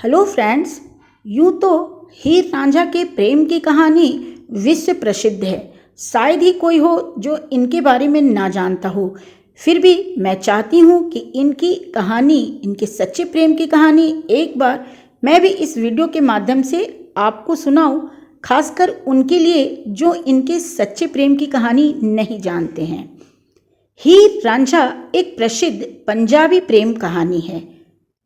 Hello friends, यूँ तो हीर रांझा के प्रेम की कहानी विश्व प्रसिद्ध है। शायद ही कोई हो जो इनके बारे में ना जानता हो। फिर भी मैं चाहती हूँ कि इनकी कहानी, इनके सच्चे प्रेम की कहानी एक बार मैं भी इस वीडियो के माध्यम से आपको सुनाऊँ, खासकर उनके लिए जो इनके सच्चे प्रेम की कहानी नहीं जानते हैं। हीर रांझा एक प्रसिद्ध पंजाबी प्रेम कहानी है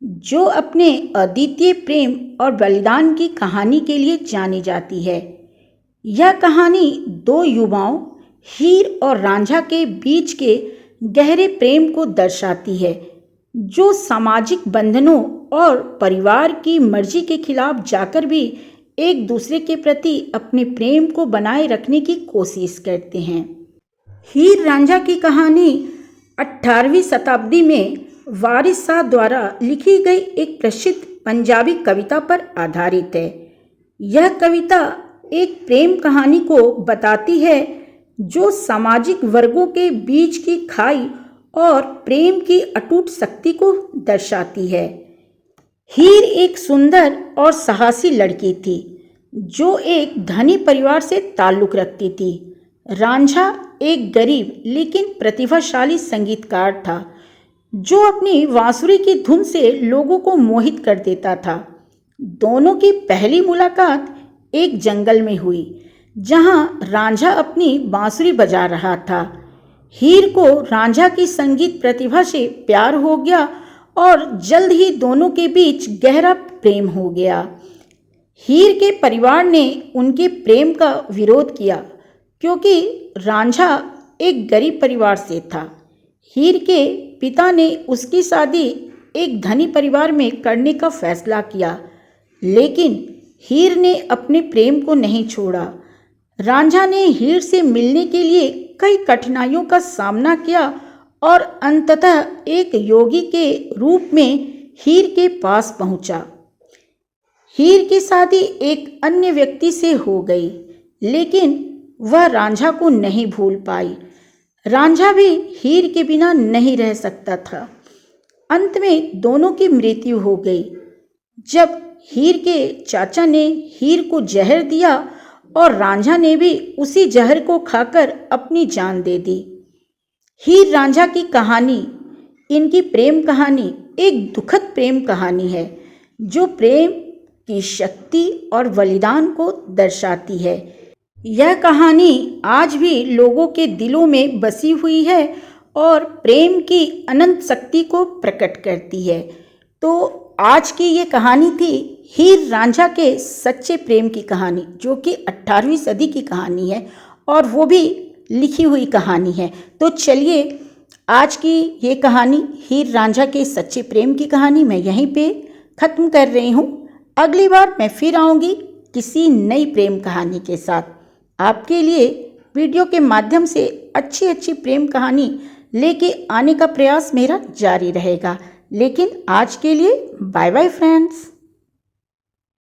जो अपने अद्वितीय प्रेम और बलिदान की कहानी के लिए जानी जाती है। यह कहानी दो युवाओं हीर और रांझा के बीच के गहरे प्रेम को दर्शाती है, जो सामाजिक बंधनों और परिवार की मर्जी के खिलाफ जाकर भी एक दूसरे के प्रति अपने प्रेम को बनाए रखने की कोशिश करते हैं। हीर रांझा की कहानी 18वीं शताब्दी में वारिस शाह द्वारा लिखी गई एक प्रसिद्ध पंजाबी कविता पर आधारित है। यह कविता एक प्रेम कहानी को बताती है जो सामाजिक वर्गों के बीच की खाई और प्रेम की अटूट शक्ति को दर्शाती है। हीर एक सुंदर और साहसी लड़की थी जो एक धनी परिवार से ताल्लुक़ रखती थी। रांझा एक गरीब लेकिन प्रतिभाशाली संगीतकार था जो अपनी बांसुरी की धुन से लोगों को मोहित कर देता था। दोनों की पहली मुलाकात एक जंगल में हुई जहां रांझा अपनी बांसुरी बजा रहा था। हीर को रांझा की संगीत प्रतिभा से प्यार हो गया और जल्द ही दोनों के बीच गहरा प्रेम हो गया। हीर के परिवार ने उनके प्रेम का विरोध किया क्योंकि रांझा एक गरीब परिवार से था। हीर के पिता ने उसकी शादी एक धनी परिवार में करने का फैसला किया, लेकिन हीर ने अपने प्रेम को नहीं छोड़ा। रांझा ने हीर से मिलने के लिए कई कठिनाइयों का सामना किया और अंततः एक योगी के रूप में हीर के पास पहुंचा। हीर की शादी एक अन्य व्यक्ति से हो गई, लेकिन वह रांझा को नहीं भूल पाई। रांझा भी हीर के बिना नहीं रह सकता था। अंत में दोनों की मृत्यु हो गई जब हीर के चाचा ने हीर को जहर दिया और रांझा ने भी उसी जहर को खाकर अपनी जान दे दी। हीर रांझा की कहानी, इनकी प्रेम कहानी एक दुखद प्रेम कहानी है जो प्रेम की शक्ति और बलिदान को दर्शाती है। यह कहानी आज भी लोगों के दिलों में बसी हुई है और प्रेम की अनंत शक्ति को प्रकट करती है। तो आज की ये कहानी थी हीर रांझा के सच्चे प्रेम की कहानी, जो कि 18वीं सदी की कहानी है और वो भी लिखी हुई कहानी है। तो चलिए, आज की ये कहानी हीर रांझा के सच्चे प्रेम की कहानी मैं यहीं पे ख़त्म कर रही हूँ। अगली बार मैं फिर आऊँगी किसी नई प्रेम कहानी के साथ। आपके लिए वीडियो के माध्यम से अच्छी अच्छी प्रेम कहानी लेके आने का प्रयास मेरा जारी रहेगा। लेकिन आज के लिए बाय बाय फ्रेंड्स।